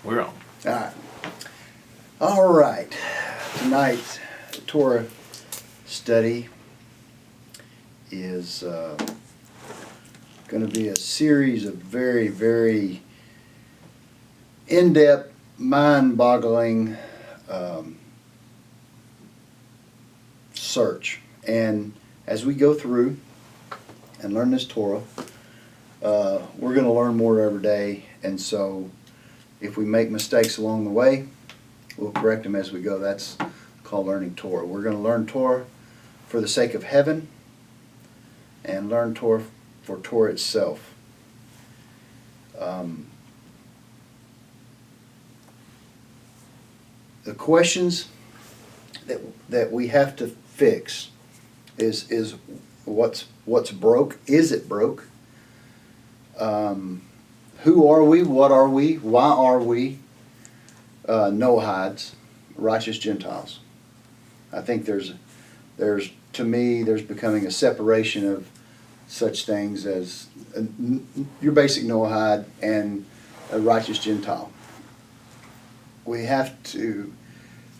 We're on. All right. All right. Tonight's Torah study is going to be a series of very, very in-depth, mind-boggling search. And as we go through and learn this Torah, we're going to learn more every day. And so if we make mistakes along the way, we'll correct them as we go. That's called learning Torah. We're going to learn Torah for the sake of heaven and learn Torah for Torah itself. The questions that we have to fix is what's broke? Is it broke? Who are we? What are we? Why are we Noahides, righteous Gentiles? I think there's becoming a separation of such things as your basic Noahide and a righteous Gentile. We have to,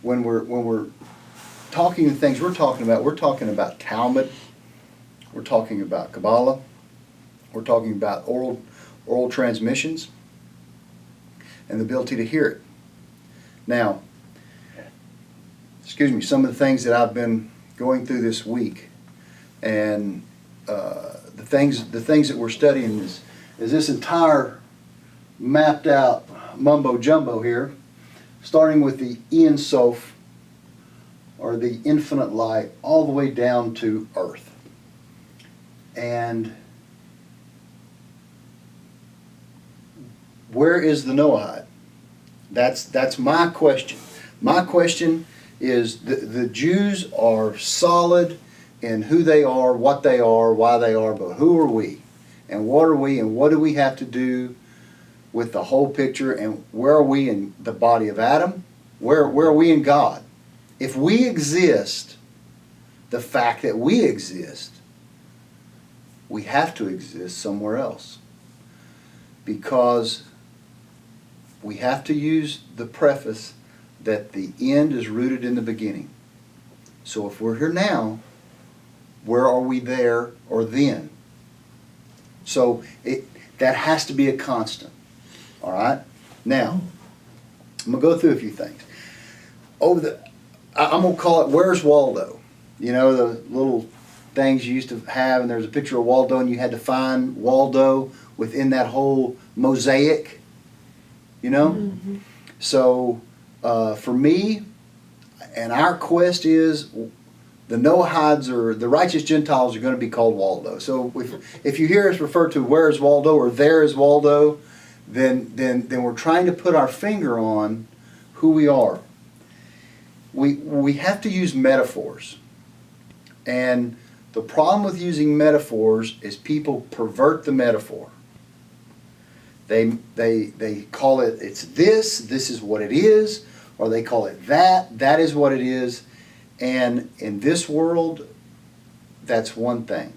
when we're talking the things we're talking about Talmud, we're talking about Kabbalah, we're talking about oral transmissions, and the ability to hear it. Now, some of the things that I've been going through this week, and the things that we're studying is this entire mapped out mumbo jumbo here, starting with the Ein Sof, or the infinite light, all the way down to earth. And where is the Noahide? That's my question. My question is the Jews are solid in who they are, what they are, why they are, but who are we? And what are we, and what do we have to do with the whole picture, and where are we in the body of Adam? Where are we in God? If we exist, the fact that we exist, we have to exist somewhere else. Because we have to use the preface that the end is rooted in the beginning. So if we're here now, where are we there or then? So that has to be a constant. All right? Now, I'm going to go through a few things. I'm going to call it, where's Waldo? You know, the little things you used to have, and there's a picture of Waldo, and you had to find Waldo within that whole mosaic, you know? Mm-hmm. So for me, and our quest is, the Noahides, or the righteous Gentiles, are going to be called Waldo. So if you hear us refer to where is Waldo or there is Waldo, then we're trying to put our finger on who we are. We have to use metaphors. And the problem with using metaphors is people pervert the metaphor. They call it, it's this is what it is, or they call it that is what it is. And in this world, that's one thing.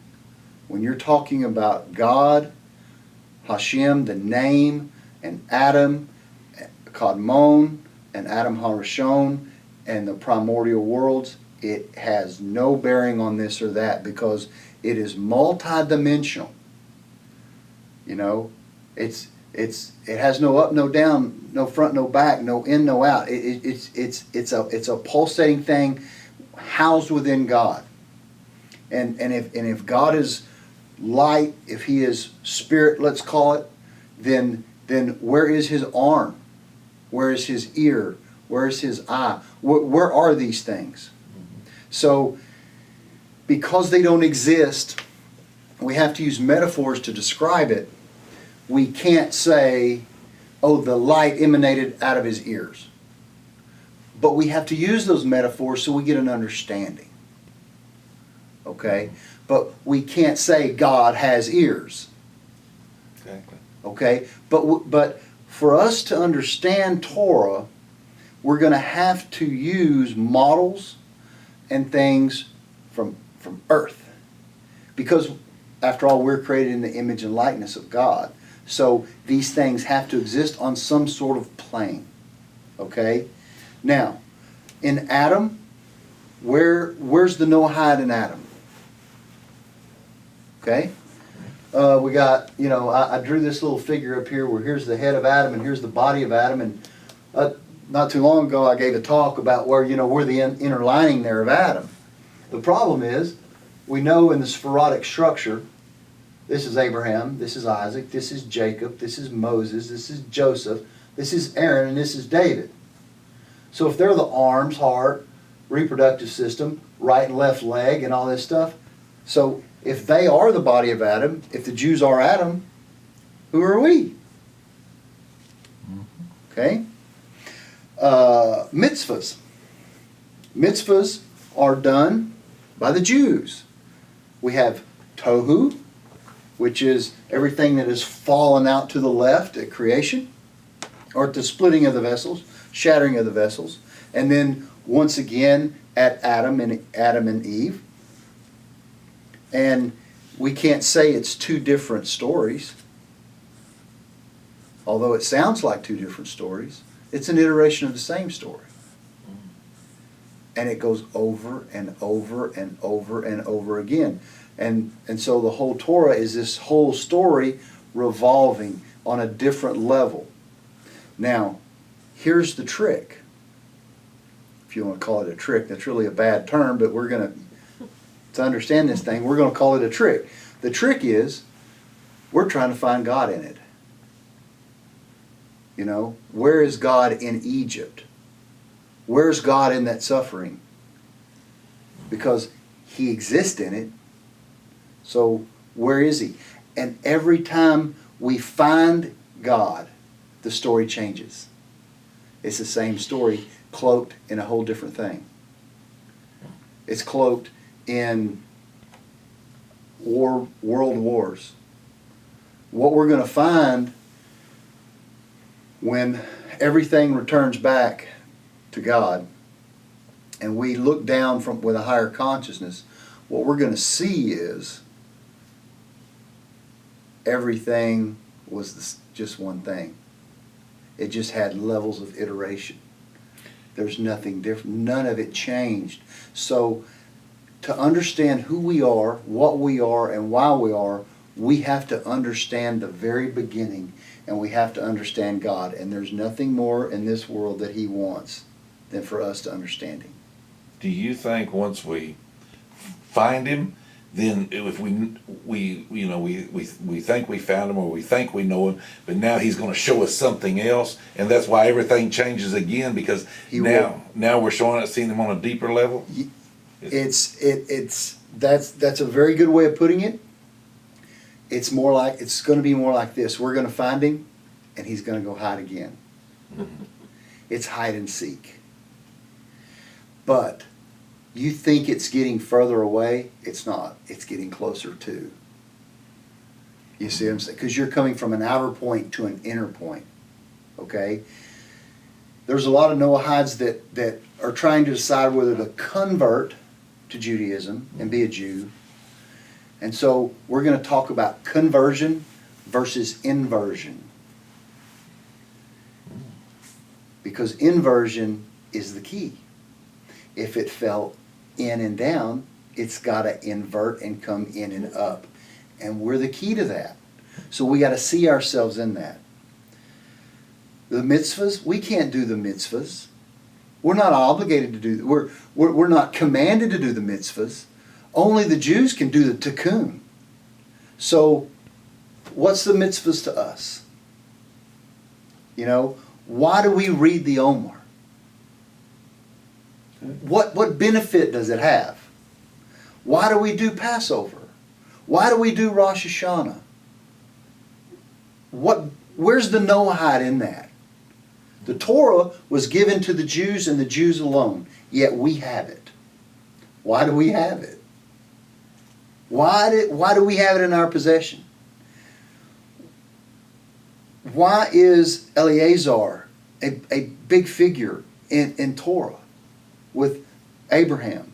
When you're talking about God, Hashem, the name, and Adam, Kadmon, and Adam HaRishon, and the primordial worlds, it has no bearing on this or that, because it is multidimensional. You know, it has no up, no down, no front, no back, no in, no out. It's a pulsating thing housed within God. And if God is light, if He is spirit, let's call it, then where is His arm? Where is His ear? Where is His eye? Where are these things? So, because they don't exist, we have to use metaphors to describe it. We can't say, oh, the light emanated out of His ears. But we have to use those metaphors so we get an understanding. Okay? But we can't say God has ears. Exactly. Okay? But for us to understand Torah, we're going to have to use models and things from earth. Because, after all, we're created in the image and likeness of God. So these things have to exist on some sort of plane. Okay? Now, in Adam, where's the Noahide in Adam? Okay? We got, I drew this little figure up here where here's the head of Adam and here's the body of Adam. And not too long ago I gave a talk about where, we're the inner lining there of Adam. The problem is, we know in the sporadic structure, this is Abraham, this is Isaac, this is Jacob, this is Moses, this is Joseph, this is Aaron, and this is David. So if they're the arms, heart, reproductive system, right and left leg, and all this stuff, so if they are the body of Adam, if the Jews are Adam, who are we? Okay? Mitzvahs. Mitzvahs are done by the Jews. We have tohu, which is everything that has fallen out to the left at creation, or at the splitting of the vessels, shattering of the vessels, and then once again at Adam and Eve. And we can't say it's two different stories, although it sounds like two different stories. It's an iteration of the same story. And it goes over and over and over and over again. And so the whole Torah is this whole story revolving on a different level. Now, here's the trick. If you want to call it a trick, that's really a bad term, but we're going to understand this thing, we're going to call it a trick. The trick is, we're trying to find God in it. Where is God in Egypt? Where's God in that suffering? Because He exists in it. So where is He? And every time we find God, the story changes. It's the same story cloaked in a whole different thing. It's cloaked in world wars. What we're going to find when everything returns back to God and we look down with a higher consciousness, what we're going to see is everything was just one thing. It just had levels of iteration. There's nothing different. None of it changed. So to understand who we are, what we are, and why we are, we have to understand the very beginning, and we have to understand God. And there's nothing more in this world that He wants than for us to understand Him. Do you think once we find Him, then if we think we found Him or we think we know Him, but now He's going to show us something else, and that's why everything changes again, because now we're seeing Him on a deeper level? That's a very good way of putting it. It's going to be more like this. We're going to find Him, and He's going to go hide again. Mm-hmm. It's hide and seek. But you think it's getting further away. It's not. It's getting closer too. You see what I'm saying? Because you're coming from an outer point to an inner point. Okay? There's a lot of Noahides that are trying to decide whether to convert to Judaism and be a Jew. And so we're going to talk about conversion versus inversion. Because inversion is the key. If it fell in and down, it's got to invert and come in and up. And we're the key to that. So we got to see ourselves in that. The mitzvahs, we can't do the mitzvahs. We're not obligated to do, we're not commanded to do the mitzvahs. Only the Jews can do the tikkun. So, what's the mitzvahs to us? Why do we read the Omer? What benefit does it have? Why do we do Passover? Why do we do Rosh Hashanah? Where's the Noahide in that? The Torah was given to the Jews and the Jews alone, yet we have it. Why do we have it? Why do we have it in our possession? Why is Eleazar a big figure in Torah with Abraham?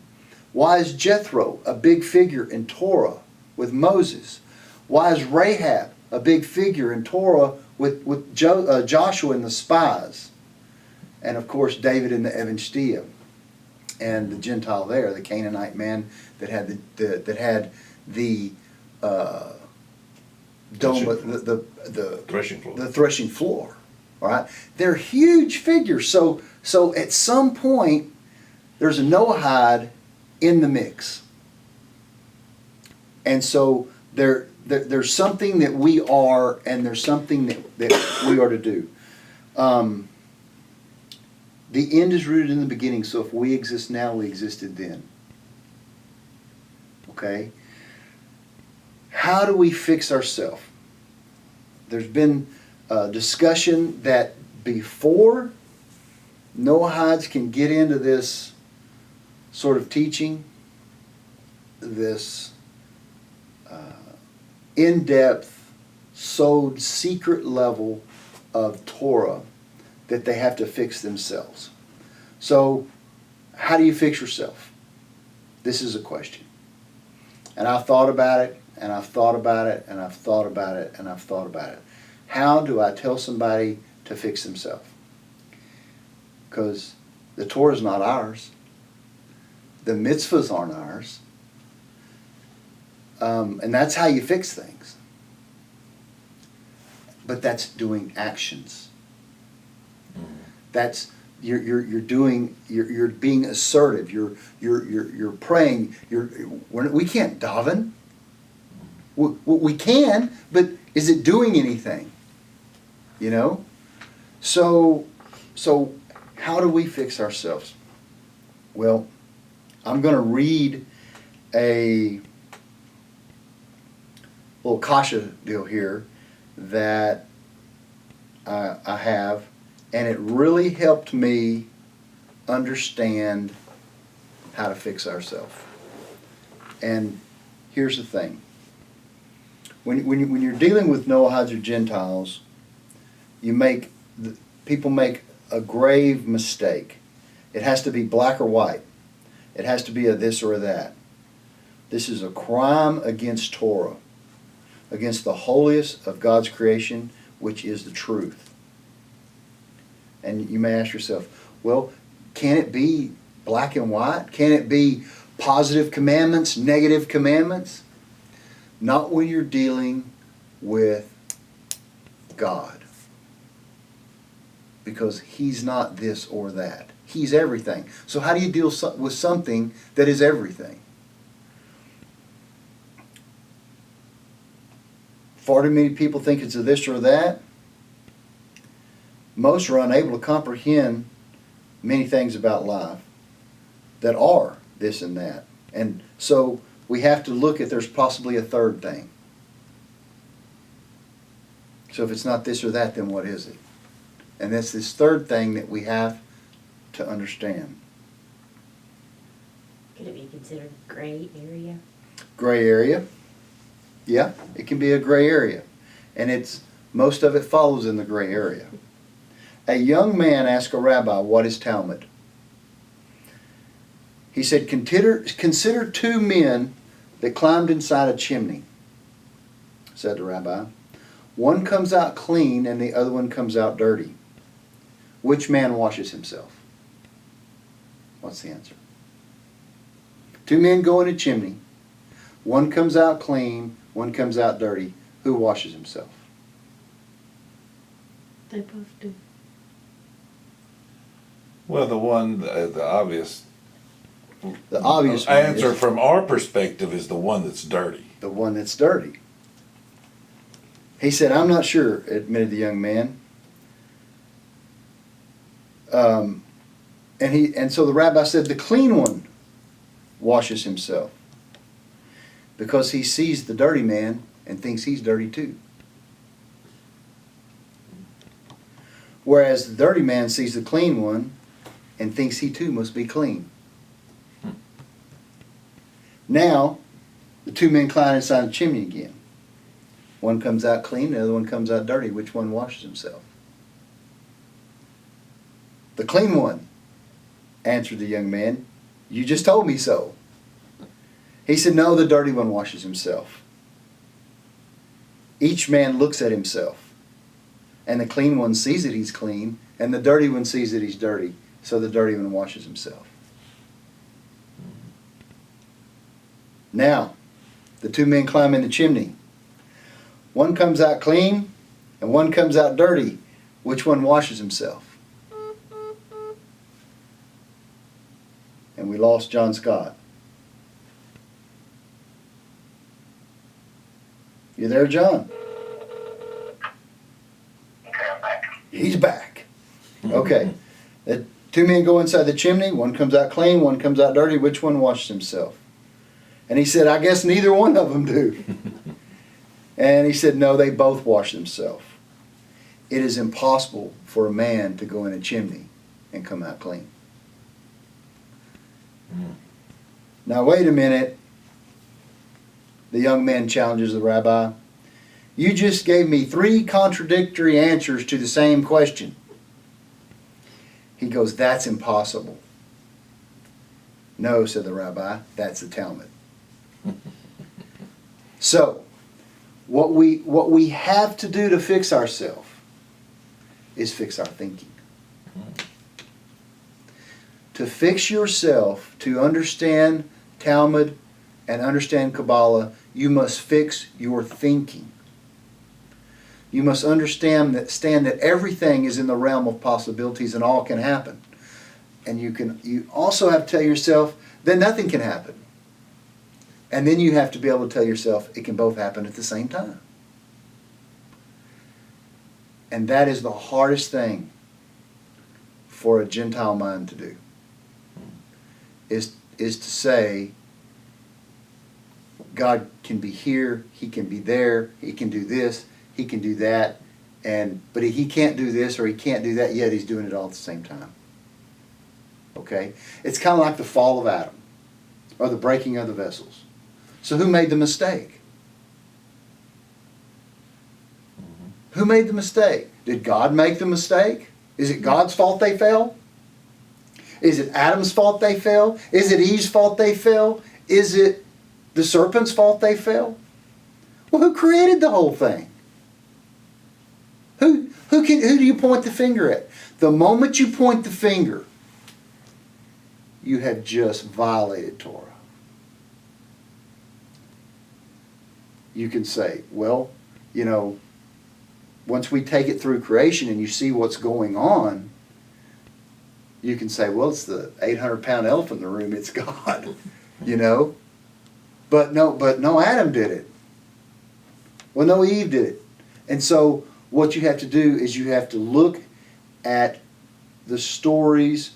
Why is Jethro a big figure in Torah with Moses? Why is Rahab a big figure in Torah with Joshua and the spies. And of course David and the Evanshtia. And the Gentile there, the Canaanite man that had the dome, the Threshing floor. the threshing floor. All right, they're huge figures. So at some point, there's a Noahide in the mix, and so there's something that we are, and there's something that we are to do. The end is rooted in the beginning, so if we exist now, we existed then. Okay? How do we fix ourselves? There's been a discussion that before Noahides can get into this sort of teaching, this in-depth, sewed, secret level of Torah, that they have to fix themselves. So, how do you fix yourself? This is a question. And I've thought about it, and I've thought about it, and I've thought about it, and I've thought about it. How do I tell somebody to fix themselves? Because the Torah is not ours. The mitzvahs aren't ours. And that's how you fix things. But that's doing actions. That's you're being assertive. You're praying. We can't daven. We can, but is it doing anything? You know. So how do we fix ourselves? Well, I'm going to read a little kasha deal here that I have. And it really helped me understand how to fix ourselves. And here's the thing. When you're dealing with Noahides or Gentiles, people make a grave mistake. It has to be black or white. It has to be a this or a that. This is a crime against Torah, against the holiest of God's creation, which is the truth. And you may ask yourself, well, can it be black and white? Can it be positive commandments, negative commandments? Not when you're dealing with God. Because He's not this or that. He's everything. So how do you deal with something that is everything? Far too many people think it's a this or that. Most are unable to comprehend many things about life that are this and that. And so we have to look at there's possibly a third thing. So if it's not this or that, then what is it? And that's this third thing that we have to understand. Could it be considered gray area? Gray area. Yeah, it can be a gray area. And most of it follows in the gray area. A young man asked a rabbi, what is Talmud? He said, consider two men that climbed inside a chimney, said the rabbi. One comes out clean and the other one comes out dirty. Which man washes himself? What's the answer? Two men go in a chimney. One comes out clean, one comes out dirty. Who washes himself? They both do. Well, the obvious answer answer from our perspective is the one that's dirty. The one that's dirty. He said, I'm not sure, admitted the young man. And so the rabbi said, the clean one washes himself. Because he sees the dirty man and thinks he's dirty too. Whereas the dirty man sees the clean one and thinks he too must be clean. Now, the two men climb inside the chimney again. One comes out clean, the other one comes out dirty. Which one washes himself? The clean one, answered the young man. You just told me so. He said, no, the dirty one washes himself. Each man looks at himself. And the clean one sees that he's clean, and the dirty one sees that he's dirty. So the dirty one washes himself. Now, the two men climb in the chimney. One comes out clean, and one comes out dirty. Which one washes himself? And we lost John Scott. You there, John? He's back. Okay. The two men go inside the chimney. One comes out clean, one comes out dirty. Which one washes himself? And he said, I guess neither one of them do. And he said, no, they both wash themselves. It is impossible for a man to go in a chimney and come out clean. Now, wait a minute. The young man challenges the rabbi. You just gave me 3 contradictory answers to the same question. He goes, that's impossible. No, said the rabbi, that's the Talmud. So, what we have to do to fix ourselves is fix our thinking. To fix yourself, to understand Talmud and understand Kabbalah, you must fix your thinking. You must understand that everything is in the realm of possibilities and all can happen. And you also have to tell yourself that nothing can happen. And then you have to be able to tell yourself it can both happen at the same time. And that is the hardest thing for a Gentile mind to do. Is to say, God can be here, He can be there, He can do this, He can do that, but He can't do this or He can't do that, yet He's doing it all at the same time. Okay? It's kind of like the fall of Adam, or the breaking of the vessels. So who made the mistake? Who made the mistake? Did God make the mistake? Is it God's fault they fell? Is it Adam's fault they fell? Is it Eve's fault they fell? Is it the serpent's fault they fell? Well, who created the whole thing? Who do you point the finger at? The moment you point the finger, you have just violated Torah. You can say, well, once we take it through creation and you see what's going on, you can say, well, it's the 800-pound elephant in the room, it's God, But no, Adam did it. Well, no, Eve did it. And so what you have to do is you have to look at the stories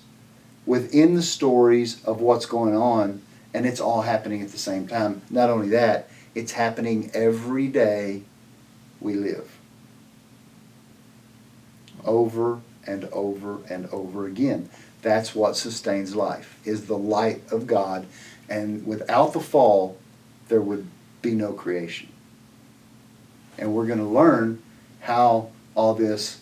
within the stories of what's going on, and it's all happening at the same time. Not only that, it's happening every day we live. Over and over and over again. That's what sustains life, is the light of God. And without the fall, there would be no creation. And we're going to learn how all this,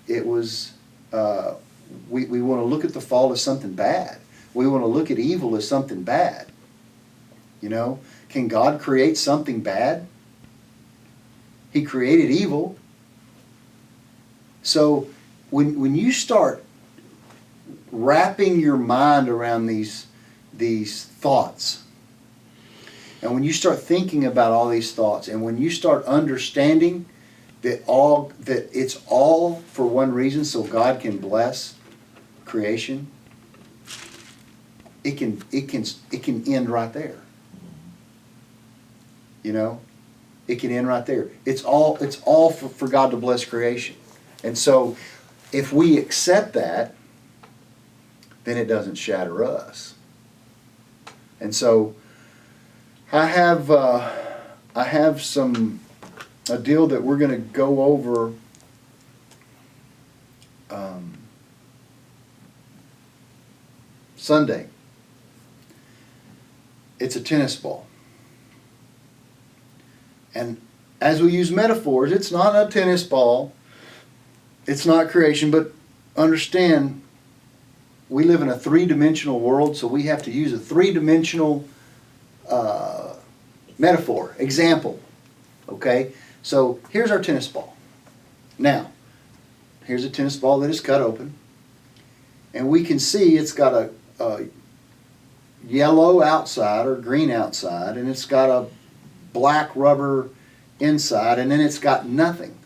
it was, we want to look at the fall as something bad. We want to look at evil as something bad. Can God create something bad? He created evil. So when you start wrapping your mind around these thoughts, and when you start thinking about all these thoughts, and when you start understanding that it's all for one reason, so God can bless creation, it can end right there. It can end right there. It's all for God to bless creation. And so if we accept that, then it doesn't shatter us. And so I have a deal that we're going to go over Sunday. It's a tennis ball. And as we use metaphors, it's not a tennis ball. It's not creation, but understand we live in a 3-dimensional world, so we have to use a 3-dimensional metaphor, example. Okay? So here's our tennis ball. Now, here's a tennis ball that is cut open. And we can see it's got a yellow outside or green outside, and it's got a black rubber inside, and then it's got nothing.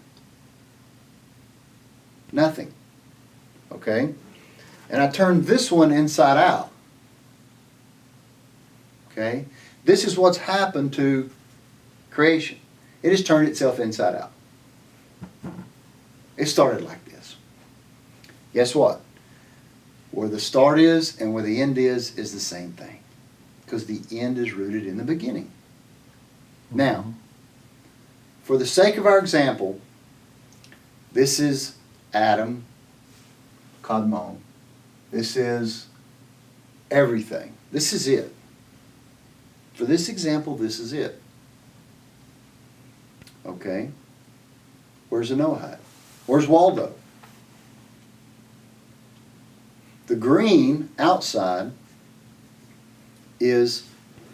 Nothing. Okay? And I turned this one inside out. Okay? This is what's happened to creation. It has turned itself inside out. It started like this. Guess what? Where the start is and where the end is the same thing. Because the end is rooted in the beginning. Now, for the sake of our example, this is Adam, Kadmon. This is everything. This is it. For this example, this is it. Okay? Where's the Noahide? Where's Waldo? The green outside is,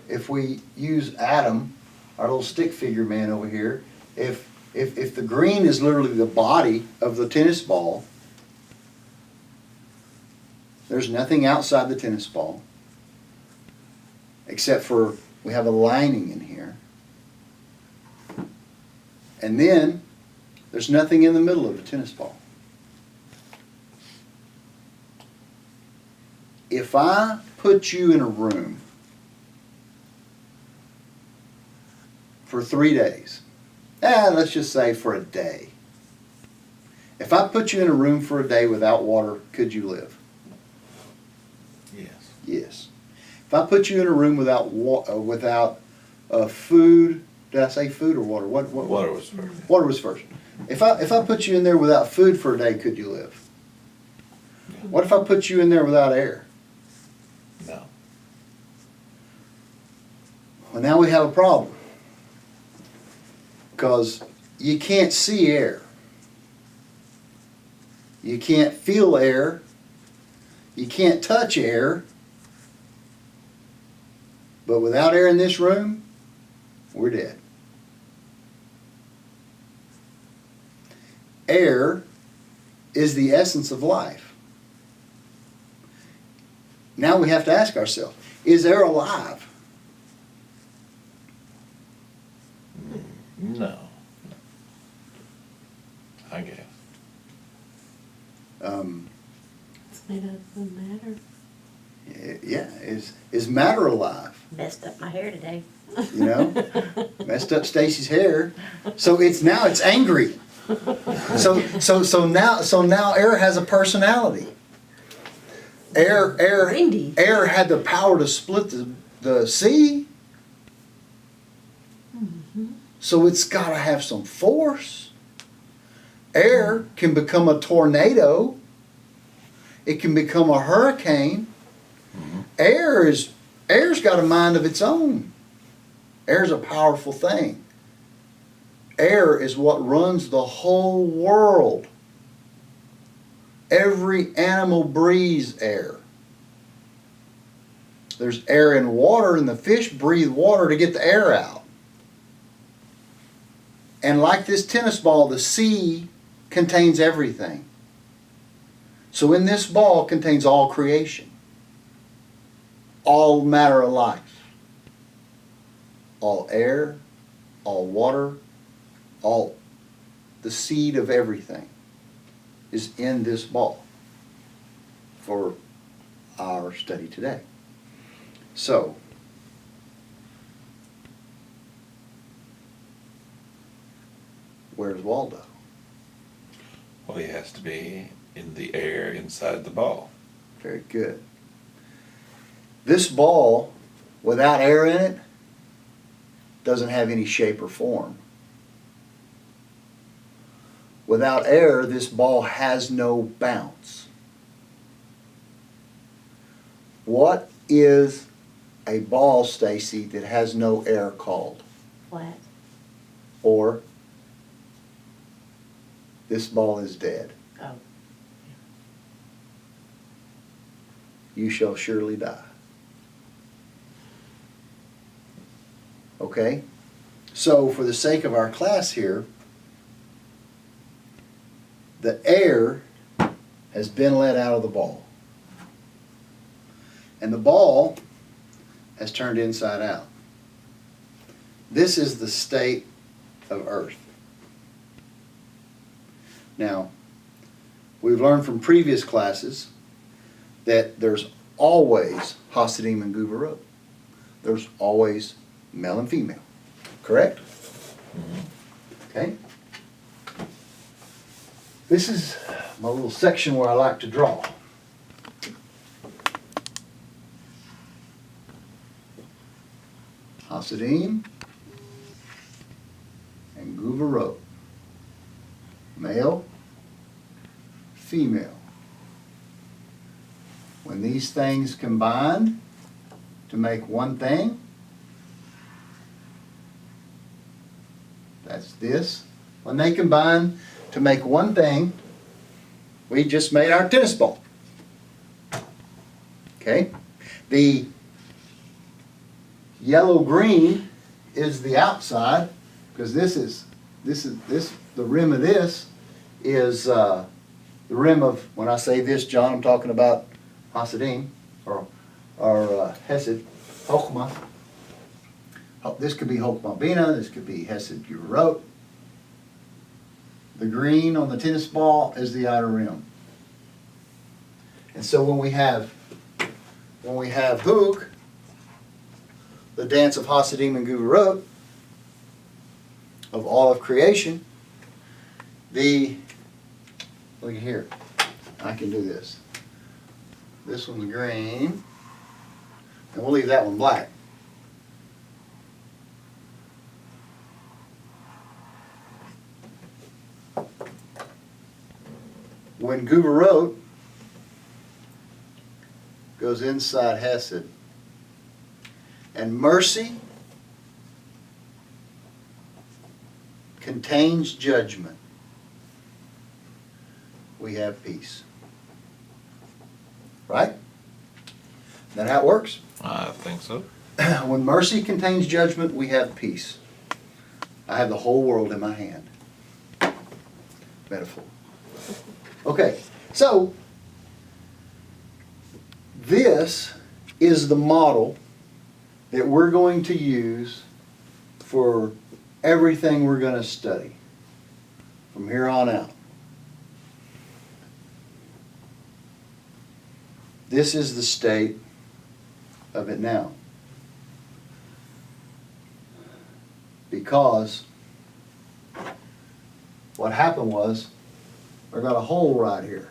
if we use Adam, our little stick figure man over here, if the green is literally the body of the tennis ball, there's nothing outside the tennis ball except for we have a lining in here. And then there's nothing in the middle of the tennis ball. If I put you in a room for 3 days, let's just say for a day. If I put you in a room for a day without water, could you live? Yes. Yes. If I put you in a room without food, did I say food or water? What? Water was first. Water was first. If I put you in there without food for a day, could you live? What if I put you in there without air? No. Well, now we have a problem. Because you can't see air. You can't feel air. You can't touch air. But without air in this room, we're dead. Air is the essence of life. Now we have to ask ourselves, is air alive? No. I guess. It's made out of matter. Yeah, is matter alive? Messed up my hair today. You know, messed up Stacy's hair. So it's angry. So now air has a personality. Windy. Air had the power to split the sea. So it's got to have some force. Air can become a tornado. It can become a hurricane. Air's got a mind of its own. Air's a powerful thing. Air is what runs the whole world. Every animal breathes air. There's air in water, and the fish breathe water to get the air out. And like this tennis ball, the sea contains everything. So in this ball contains all creation. All matter of life. All air, all water, all the seed of everything is in this ball for our study today. So, where's Waldo? Well, he has to be in the air inside the ball. Very good. This ball, without air in it, doesn't have any shape or form. Without air, this ball has no bounce. What is a ball, Stacy, that has no air called? Flat. Or this ball is dead. Oh. You shall surely die. Okay? So for the sake of our class here, the air has been let out of the ball. And the ball has turned inside out. This is the state of Earth. Now, we've learned from previous classes that there's always Hasidim and Guvarot. There's always male and female. Correct? Okay. This is my little section where I like to draw. Hasidim and Guvarot. Male, female. When these things combine to make one thing, that's this. When they combine to make one thing, we just made our tennis ball. Okay? The yellow-green is the outside, because the rim of this is the rim of, when I say this, John, I'm talking about Hasidim, or Hesed, Chokhmah. This could be Chokhmah Bina, this could be Hesed Gurot. The green on the tennis ball is the outer rim. And so when we have Huk, the dance of Hasidim and Guvarot, of all of creation, look here, I can do this. This one's green, and we'll leave that one black. When Guvarot goes inside Hesed, and mercy contains judgment, we have peace. Right? Is that how it works? I think so. When mercy contains judgment, we have peace. I have the whole world in my hand. Metaphor. Okay, so this is the model that we're going to use for everything we're going to study from here on out. This is the state of it now. Because what happened was, I got a hole right here.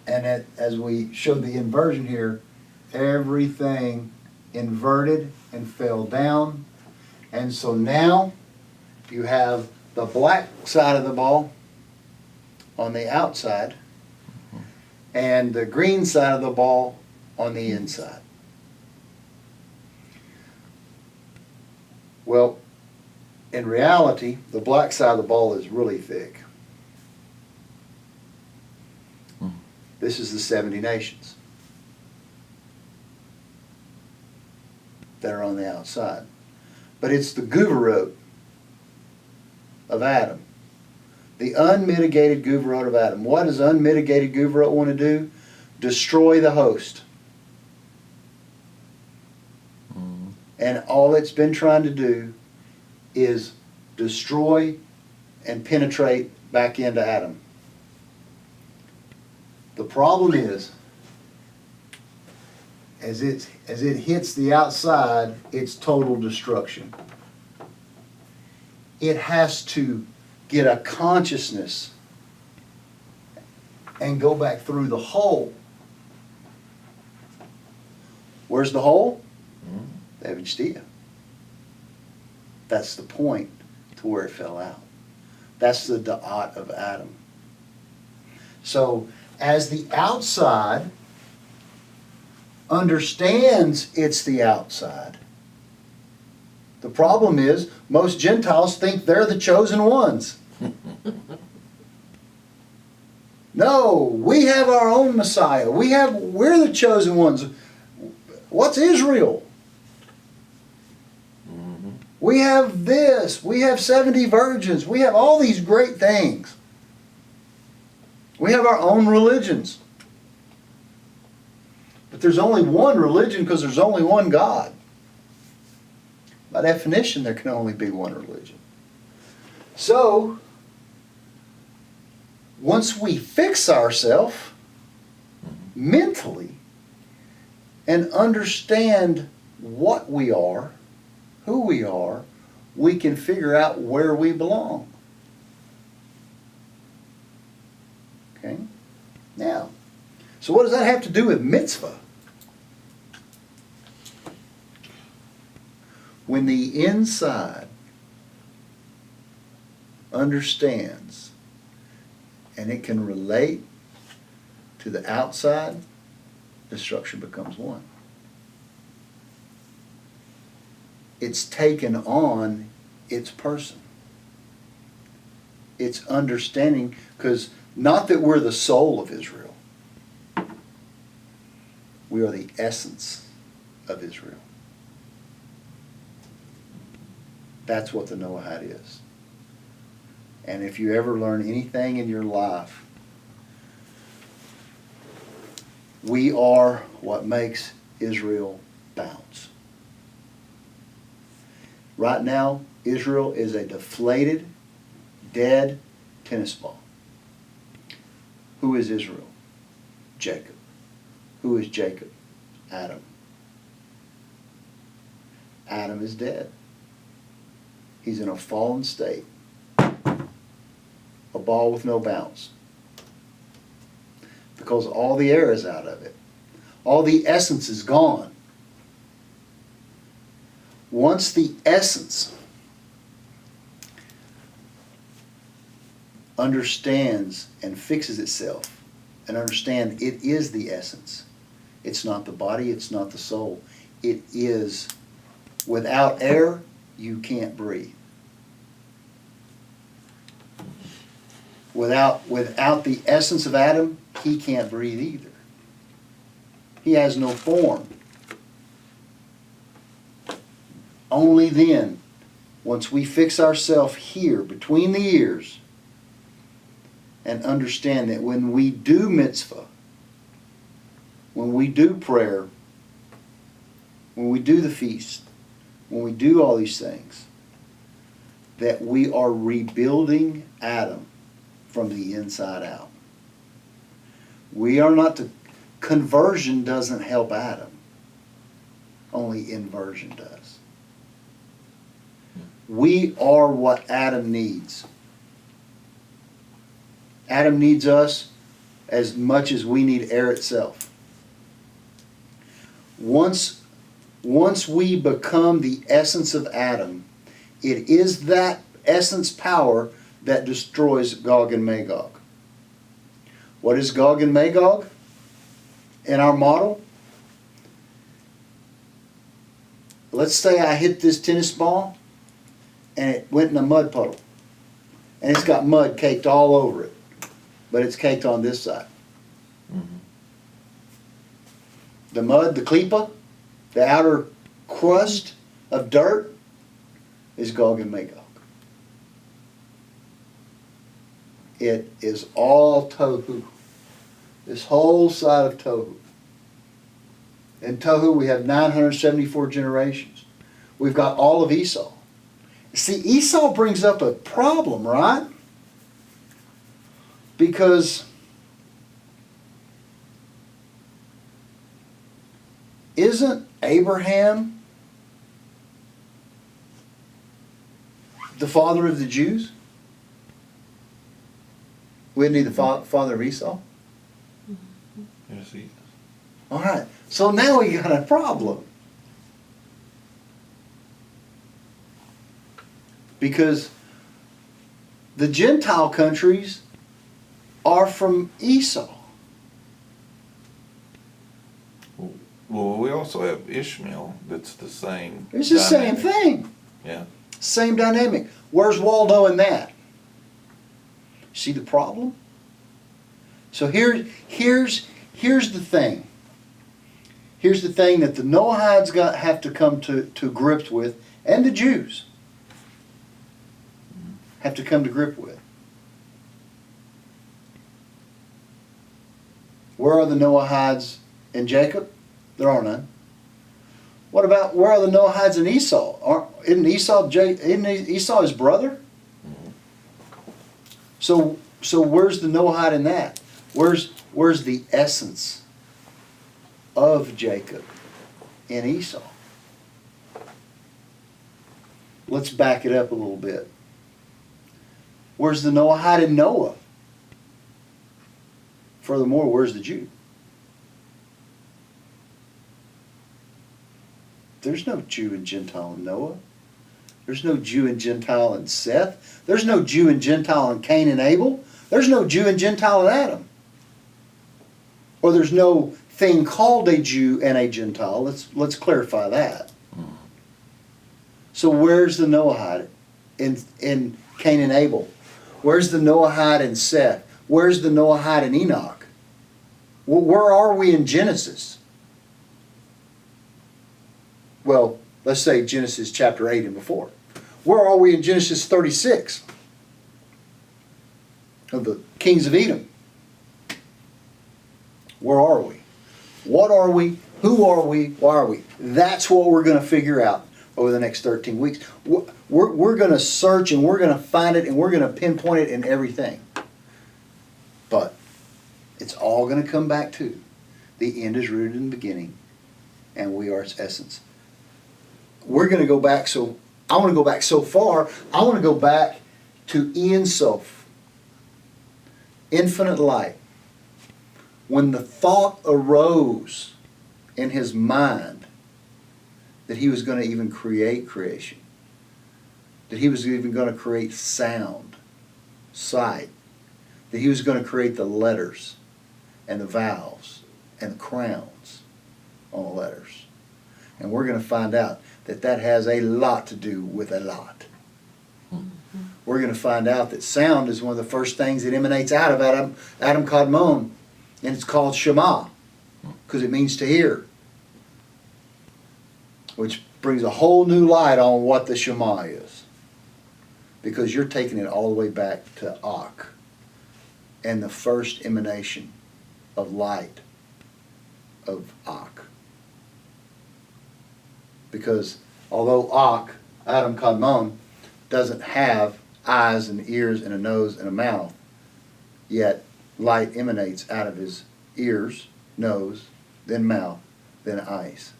And as we showed the inversion here, everything inverted and fell down. And so now you have the black side of the ball on the outside and the green side of the ball on the inside. Well, in reality, the black side of the ball is really thick. This is the 70 nations that are on the outside. But it's the Guvarot of Adam. The unmitigated Guvarot of Adam. What does unmitigated Guvarot want to do? Destroy the host. And all it's been trying to do is destroy and penetrate back into Adam. The problem is, as it hits the outside, it's total destruction. It has to get a consciousness and go back through the hole. Where's the hole? The Hishtalshelut. That's the point to where it fell out. That's the da'at of Adam. So, as the outside understands it's the outside, the problem is most Gentiles think they're the chosen ones. No, we have our own Messiah. We're the chosen ones. What's Israel? We have this. We have 70 virgins. We have all these great things. We have our own religions. But there's only one religion because there's only one God. By definition, there can only be one religion. So, once we fix ourselves mentally and understand what we are, who we are, we can figure out where we belong. Okay? Now, so what does that have to do with mitzvah? When the inside understands and it can relate to the outside, destruction becomes one. It's taken on its person. It's understanding, because not that we're the soul of Israel. We are the essence of Israel. That's what the Noahide is. And if you ever learn anything in your life, we are what makes Israel bounce. Right now, Israel is a deflated, dead tennis ball. Who is Israel? Jacob. Who is Jacob? Adam. Adam is dead. He's in a fallen state. A ball with no bounce. Because all the air is out of it. All the essence is gone. Once the essence understands and fixes itself, and understand it is the essence. It's not the body, it's not the soul. It is, without air, you can't breathe. Without the essence of Adam, he can't breathe either. He has no form. Only then, once we fix ourselves here between the ears and understand that when we do mitzvah, when we do prayer, when we do the feast, when we do all these things, that we are rebuilding Adam from the inside out. We are not the conversion doesn't help Adam. Only inversion does. We are what Adam needs. Adam needs us as much as we need air itself. Once we become the essence of Adam, it is that essence power that destroys Gog and Magog. What is Gog and Magog in our model? Let's say I hit this tennis ball and it went in a mud puddle. And it's got mud caked all over it. But it's caked on this side. Mm-hmm. The mud, the klipa, the outer crust of dirt is Gog and Magog. It is all tohu. This whole side of tohu. In tohu we have 974 generations. We've got all of Esau. See, Esau brings up a problem, right? Because isn't Abraham the father of the Jews? Wasn't he the father of Esau? Yes, he is. All right. So now we got a problem. Because the Gentile countries are from Esau. Well, we also have Ishmael that's the same. It's the same thing. Yeah. Same dynamic. Where's Waldo in that? See the problem? So here's the thing. Here's the thing that the Noahides have to come to grips with, and the Jews. have to come to grip with. Where are the Noahides in Jacob? There are none. What about, where are the Noahides in Esau? Isn't Esau his brother? So where's the Noahide in that? Where's the essence of Jacob in Esau? Let's back it up a little bit. Where's the Noahide in Noah? Furthermore, where's the Jew? There's no Jew and Gentile in Noah. There's no Jew and Gentile in Seth. There's no Jew and Gentile in Cain and Abel. There's no Jew and Gentile in Adam. Or there's no thing called a Jew and a Gentile. Let's clarify that. So where's the Noahide in Cain and Abel? Where's the Noahide in Seth? Where's the Noahide in Enoch? Where are we in Genesis? Well, let's say Genesis chapter 8 and before. Where are we in Genesis 36? Of the kings of Edom. Where are we? What are we? Who are we? Why are we? That's what we're going to figure out over the next 13 weeks. We're going to search and we're going to find it and we're going to pinpoint it in everything. But it's all going to come back to the end is rooted in the beginning and we are its essence. We're going to go back, so I want to go back so far, I want to go back to Ein Sof, infinite light. When the thought arose in his mind that he was going to even create creation, that he was even going to create sound, sight, that he was going to create the letters and the vowels and the crowns on the letters. And we're going to find out that has a lot to do with a lot. We're going to find out that sound is one of the first things that emanates out of Adam Kadmon, and it's called Shema, because it means to hear. Which brings a whole new light on what the Shema is. Because you're taking it all the way back to Ak, and the first emanation of light of Ak. Because although Ak, Adam Kadmon, doesn't have eyes and ears and a nose and a mouth, yet light emanates out of his ears, nose, then mouth, then eyes.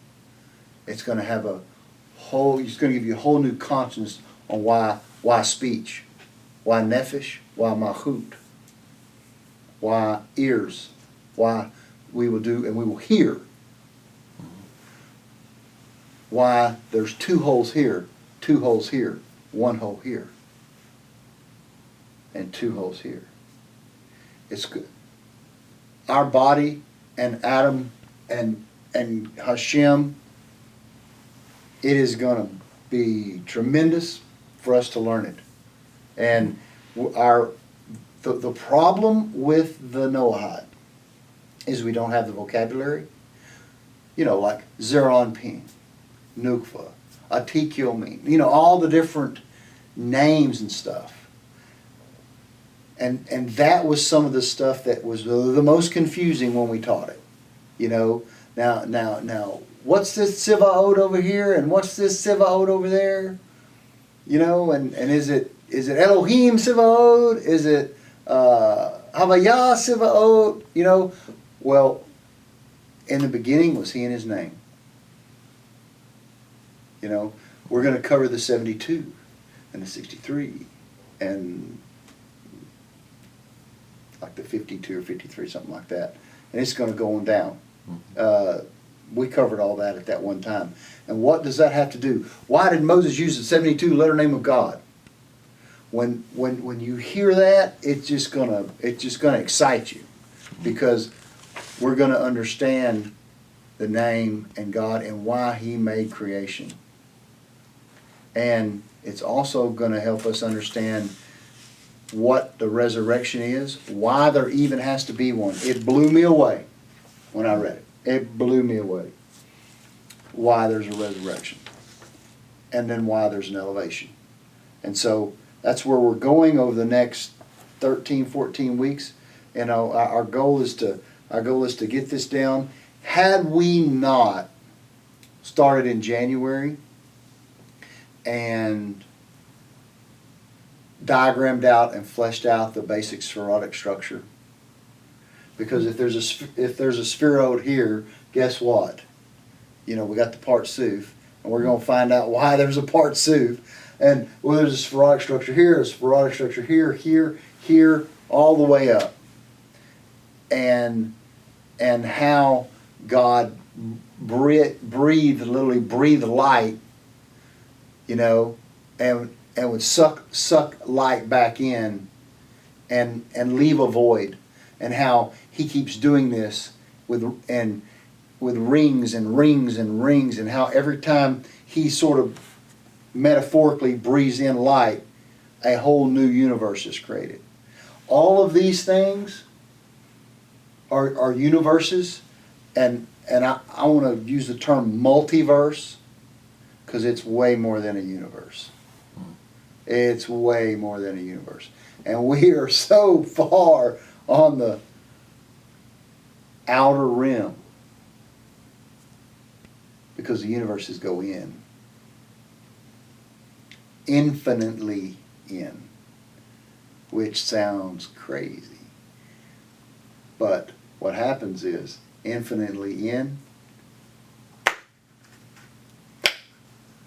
It's going to have it's going to give you a whole new consciousness on why speech, why nephesh, why malchut, why ears, why we will do and we will hear. Why there's 2 holes here, 2 holes here, 1 hole here, and 2 holes here. It's good. Our body and Adam and Hashem, it is going to be tremendous for us to learn it. And the problem with the Noahide is we don't have the vocabulary. You know, like Zeron Pin, Nukva, Atikyomin, all the different names and stuff. And that was some of the stuff that was the most confusing when we taught it. Now, what's this Sivaot over here and what's this Sivaot over there? And is it Elohim Sivaot? Is it Havayah Sivaot? Well, in the beginning was he and his name. We're going to cover the 72 and the 63 and like the 52 or 53, something like that. And it's going to go on down. We covered all that at that one time. And what does that have to do? Why did Moses use the 72 letter name of God? When you hear that, it's just gonna excite you, because we're going to understand the name and God and why He made creation. And it's also going to help us understand what the resurrection is, why there even has to be one. It blew me away when I read it. It blew me away. Why there's a resurrection. And then why there's an elevation. And so That's where we're going over the next 13, 14 weeks. And our goal is to get this down. Had we not started in January and diagrammed out and fleshed out the basic spheroid structure, because if there's a spheroid here, guess what? You know, we got the part Suf, and we're going to find out why there's a part Suf. And well, there's a spheroid structure here, a spheroid structure here, here, all the way up. And how God literally breathed light, you know, and would suck light back in and leave a void. And how he keeps doing this with rings and rings and rings, and how every time he sort of metaphorically breathes in light, a whole new universe is created. All of these things are universes, and I want to use the term multiverse, because it's way more than a universe. It's way more than a universe. And we are so far on the outer rim, because the universes go in. Infinitely in. Which sounds crazy. But what happens is, infinitely in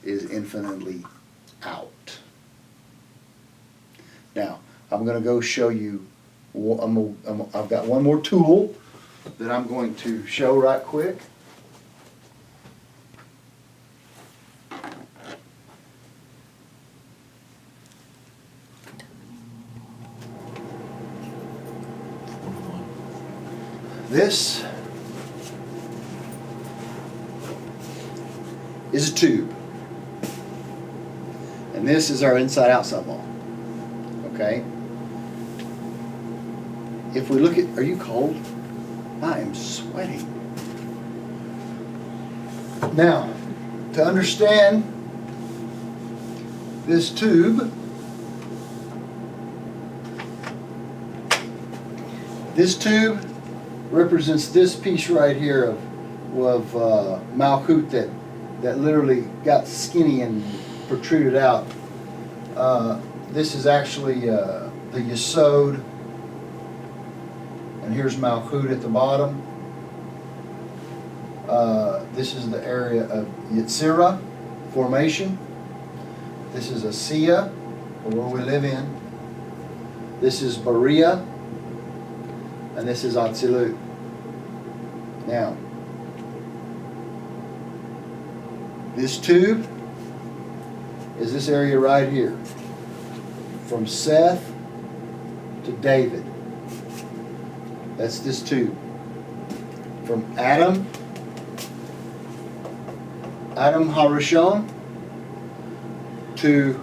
is infinitely out. Now, I'm going to go show you, I've got one more tool that I'm going to show right quick. This is a tube, and this is our inside-outside wall. Okay? If we look at, are you cold? I am sweating. Now, to understand this tube, represents this piece right here of Malchut that literally got skinny and protruded out. This is actually the Yesod, and here's Malchut at the bottom. This is the area of Yetzirah formation. This is Asiya, where we live in. This is Bariah. And this is Atzilut. Now, this tube is this area right here. From Seth to David. That's this tube. From Adam Harishon to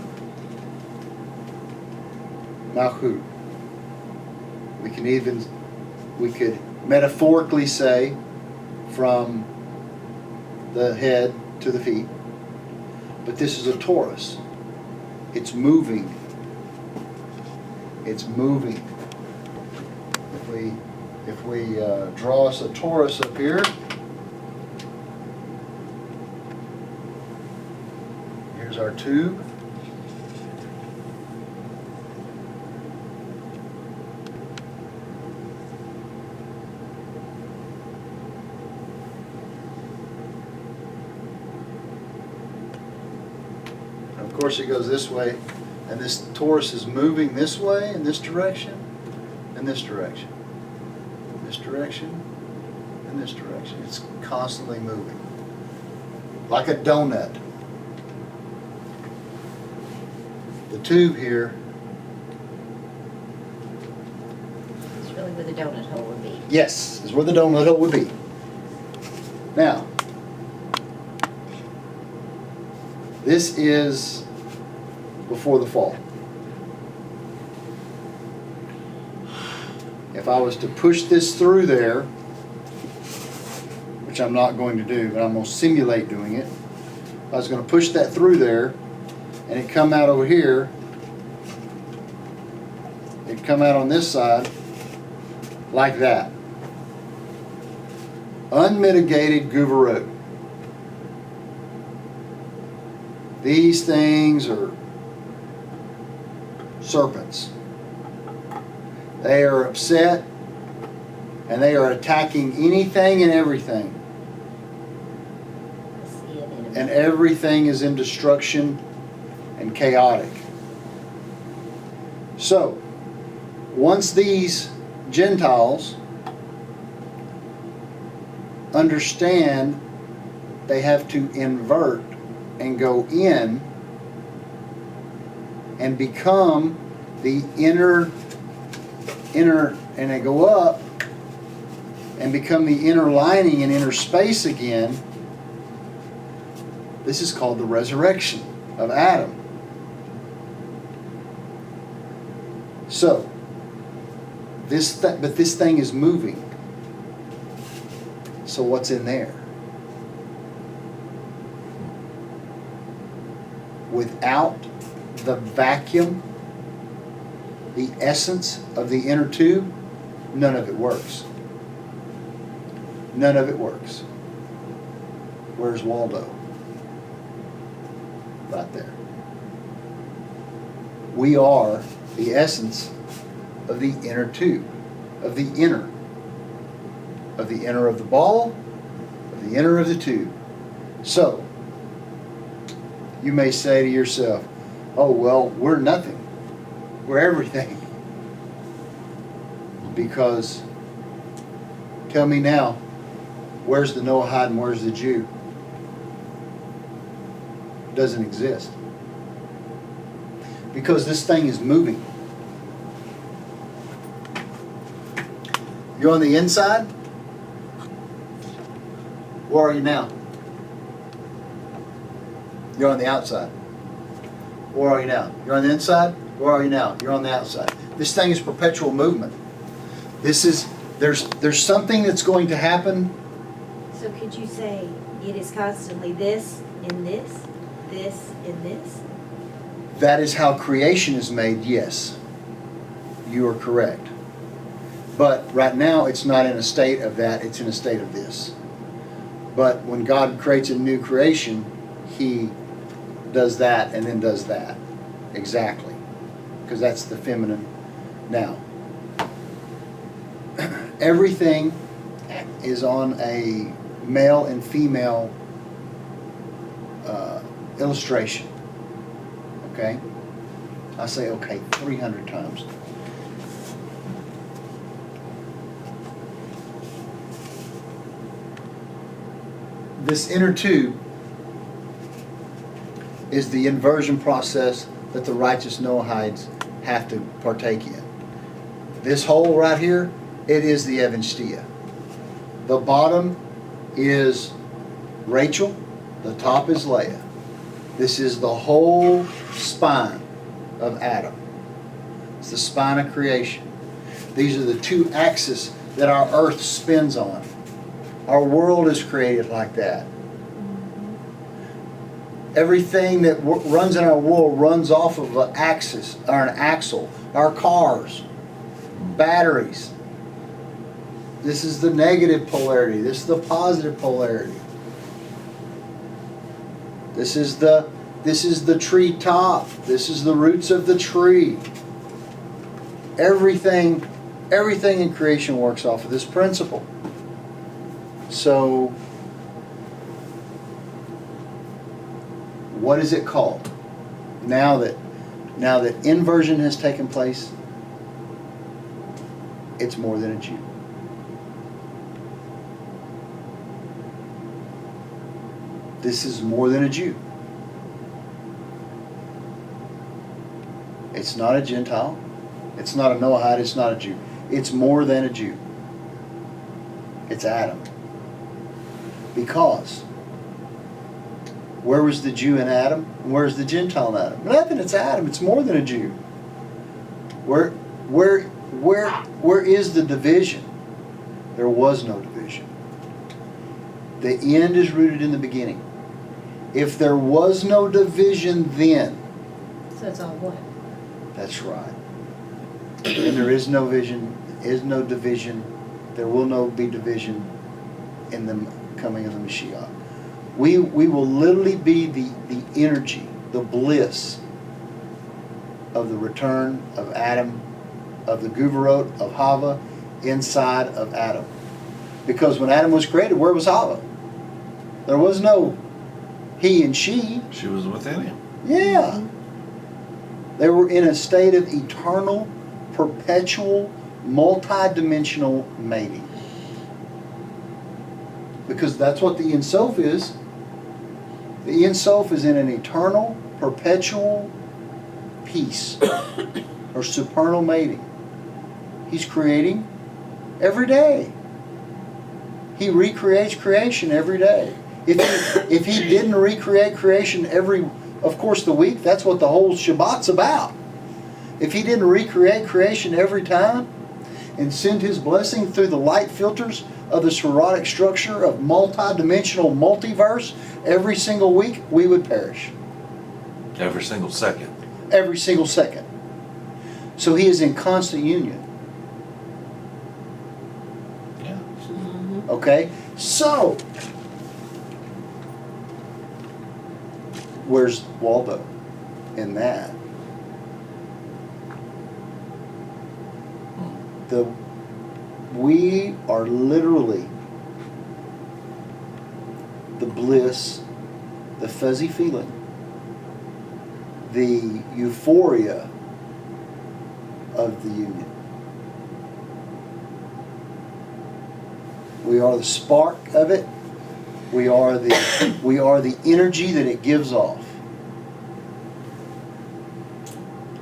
Malchut. We could metaphorically say from the head to the feet, but this is a torus. It's moving. It's moving. If we draw us a torus up here, here's our tube. Of course it goes this way, and this torus is moving this way, in this direction, and this direction, this direction, and this direction. It's constantly moving, like a donut. The tube here, It's really where the donut hole would be. yes, is where the donut hole would be. Now, this is before the fall. If I was to push this through there, which I'm not going to do, but I'm going to simulate doing it. If I was going to push that through there and it come out over here, it'd come out on this side like that. Unmitigated gouverot. These things are serpents. They are upset and they are attacking anything and everything. I see it in a And everything is in destruction and chaotic. So, once these Gentiles understand they have to invert and go in and become the inner, and they go up and become the inner lining and inner space again. This is called the resurrection of Adam. So, but this thing is moving. So what's in there? Without the vacuum, the essence of the inner tube, none of it works. None of it works. Where's Waldo? Right there. We are the essence of the inner tube, of the inner of the ball, of the inner of the tube. So, you may say to yourself, oh, well, we're nothing. We're everything. Because, tell me now, where's the Noahide and where's the Jew? It doesn't exist. Because this thing is moving. You're on the inside? Where are you now? You're on the outside. Where are you now? You're on the inside? Where are you now? You're on the outside. This thing is perpetual movement. There's something that's going to happen. So could you say it is constantly this and this and this? That is how creation is made, yes. You are correct. But right now it's not in a state of that, it's in a state of this. But when God creates a new creation, He does that and then does that. Exactly. Because that's the feminine. Now, everything is on a male and female illustration. Okay? I say okay 300 times. This inner tube is the inversion process that the righteous Noahides have to partake in. This hole right here, it is the Evanstia. The bottom is Rachel, the top is Leah. This is the whole spine of Adam. It's the spine of creation. These are the two axes that our earth spins on. Our world is created like that. Everything that runs in our world runs off of an axis or an axle. Our cars, batteries. This is the negative polarity. This is the positive polarity. This is the tree top. This is the roots of the tree. Everything in creation works off of this principle. So, what is it called? Now that inversion has taken place, it's more than a Jew. This is more than a Jew. It's not a Gentile. It's not a Noahide. It's not a Jew. It's more than a Jew. It's Adam. Because where was the Jew in Adam? And where's the Gentile in Adam? Nothing. It's Adam. It's more than a Jew. Where is the division? There was no division. The end is rooted in the beginning. If there was no division then, So it's all one. that's right. And there is no vision, is no division. There will no be division in the coming of the Mashiach. We will literally be the energy, the bliss of the return of Adam, of the Guvarot, of Hava, inside of Adam. Because when Adam was created, where was Hava? There was no he and she. She was within him. Yeah. They were in a state of eternal, perpetual, multi-dimensional mating. Because that's what the Ein Sof is. The Ein Sof is in an eternal, perpetual peace or supernal mating. He's creating every day. He recreates creation every day. If he didn't recreate creation every, of course, the week, that's what the whole Shabbat's about. If he didn't recreate creation every time and send his blessing through the light filters of the spherotic structure of multi-dimensional multiverse every single week, we would perish. Every single second. Every single second. So he is in constant union. Yeah. Okay? So, where's Waldo in that? We are literally the bliss, the fuzzy feeling, the euphoria of the union. We are the spark of it. We are the energy that it gives off.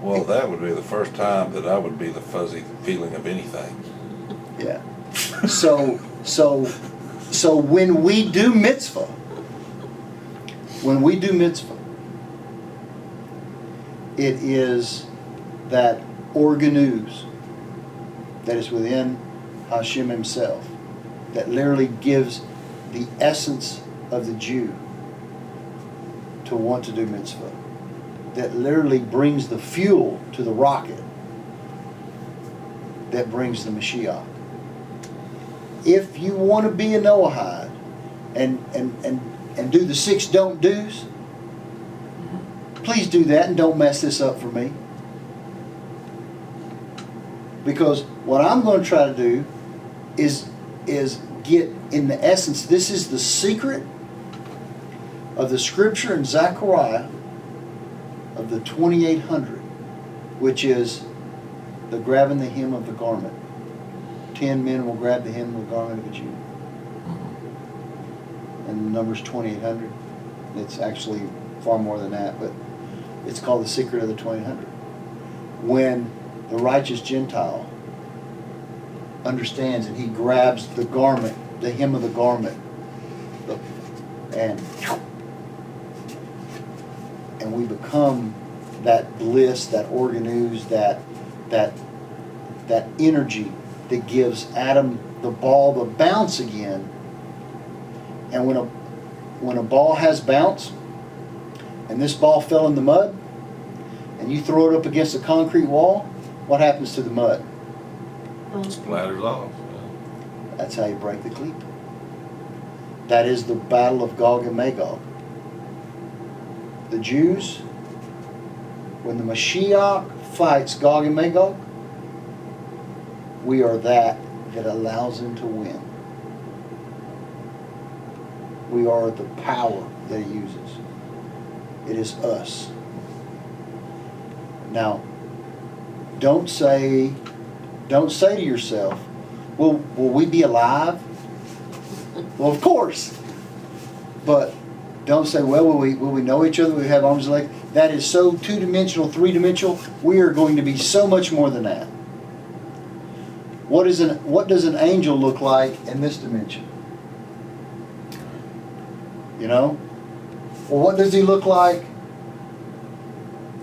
Well, that would be the first time that I would be the fuzzy feeling of anything. Yeah. So when we do mitzvah, it is that organuz that is within Hashem himself that literally gives the essence of the Jew to want to do mitzvah. That literally brings the fuel to the rocket that brings the Mashiach. If you want to be a Noahide and do the 6 don't do's, please do that and don't mess this up for me. Because what I'm going to try to do is get in the essence, this is the secret of the scripture in Zechariah of the 2800, which is the grabbing the hem of the garment. 10 men will grab the hem of the garment of a Jew. And the number's 2800. It's actually far more than that, but it's called the secret of the 2800. When the righteous Gentile understands and he grabs the garment, the hem of the garment, and we become that bliss, that organuz, that energy that gives Adam the ball to bounce again. And when a ball has bounce, and this ball fell in the mud, and you throw it up against a concrete wall, what happens to the mud? Splatters off. That's how you break the cleat. That is the battle of Gog and Magog. The Jews, when the Mashiach fights Gog and Magog, we are that allows him to win. We are the power that he uses. It is us. Now, don't say to yourself, will we be alive? Well, of course. But don't say, well, will we know each other? Will we have arms and legs? That is so 2-dimensional, 3-dimensional. We are going to be so much more than that. What does an angel look like in this dimension? You know? Well, what does he look like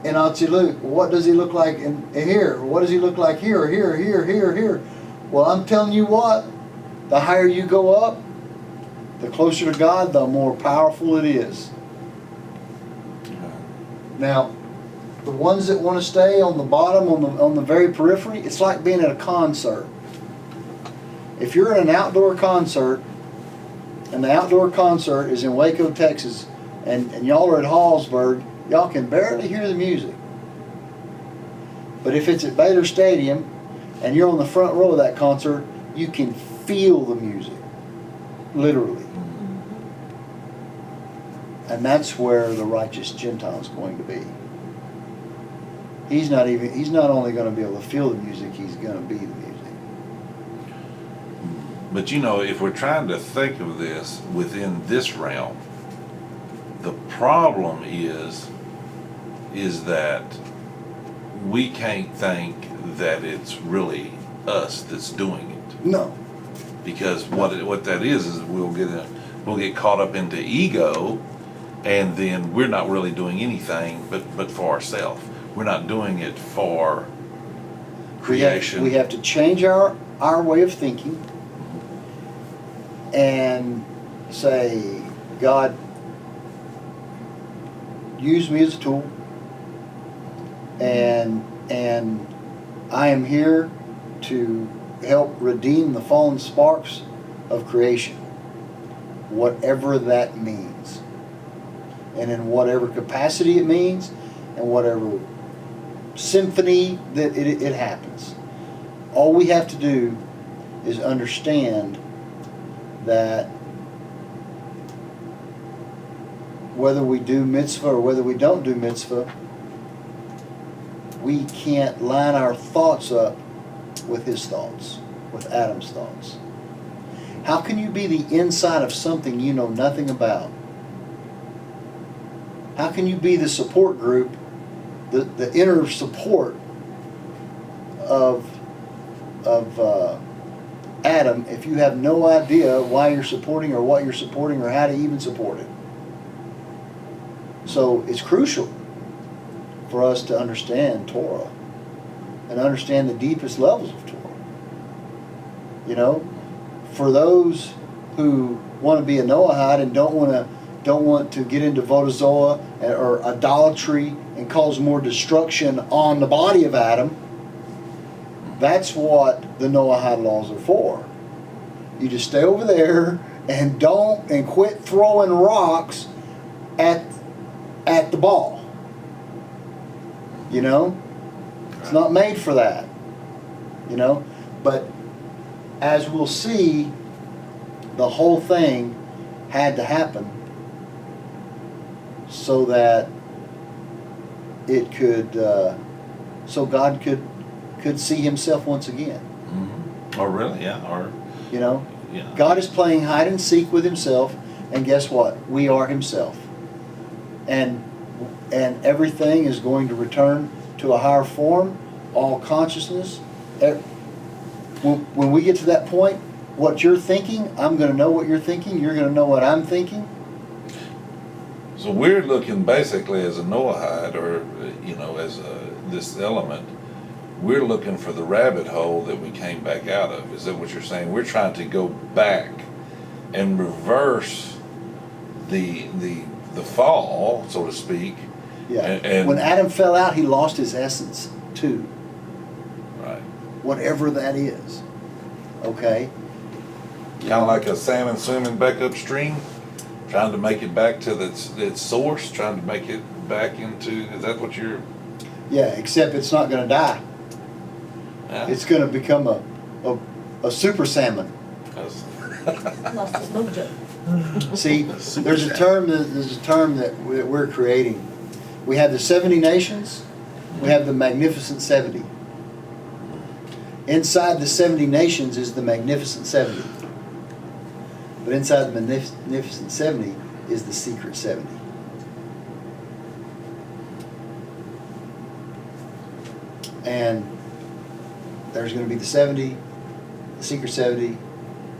in Atzilut? What does he look like in here? What does he look like here, here, here, here, here? Well, I'm telling you what, the higher you go up, the closer to God, the more powerful it is. Now, The ones that want to stay on the bottom, on the very periphery, it's like being at a concert. If you're in an outdoor concert, and the outdoor concert is in Waco, Texas, and y'all are at Hallsburg, y'all can barely hear the music. But if it's at Baylor Stadium, and you're on the front row of that concert, you can feel the music, literally. And that's where the righteous Gentile is going to be. He's not only going to be able to feel the music, he's going to be the music. But you know, if we're trying to think of this within this realm, the problem is that we can't think that it's really us that's doing it. No. Because what that is we'll get caught up into ego, and then we're not really doing anything but for ourselves. We're not doing it for creation. We have to change our way of thinking and say, God, use me as a tool, and I am here to help redeem the fallen sparks of creation, whatever that means, and in whatever capacity it means, and whatever symphony that it happens. All we have to do is understand that whether we do mitzvah or whether we don't do mitzvah, we can't line our thoughts up with his thoughts, with Adam's thoughts. How can you be the inside of something you know nothing about? How can you be the support group, the inner support of Adam, if you have no idea why you're supporting or what you're supporting or how to even support it? So it's crucial for us to understand Torah and understand the deepest levels of Torah. You know, for those who want to be a Noahide and don't want to get into vodazoa or idolatry and cause more destruction on the body of Adam, that's what the Noahide laws are for. You just stay over there and quit throwing rocks at the ball. You know? It's not made for that. You know? But as we'll see, the whole thing had to happen so that it could, so God could see himself once again. Mm-hmm. Oh, really? Yeah. Or, you know? Yeah. God is playing hide and seek with himself, and guess what? We are himself. And everything is going to return to a higher form, all consciousness. When we get to that point, what you're thinking, I'm going to know what you're thinking, you're going to know what I'm thinking. So we're looking basically as a Noahide, or as this element, we're looking for the rabbit hole that we came back out of. Is that what you're saying? We're trying to go back and reverse the fall, so to speak. Yeah. And when Adam fell out, he lost his essence too. Right. Whatever that is. Okay? Kind of like a salmon swimming back upstream, trying to make it back to its source, trying to make it back into, is that what you're... Yeah, except it's not going to die. Yeah. It's going to become a super salmon. Lost his mojo. See, there's a term that we're creating. We have the 70 nations. We have the Magnificent 70. Inside the 70 nations is the Magnificent 70. But inside the Magnificent 70 is the Secret 70. And there's going to be the 70, the Secret 70,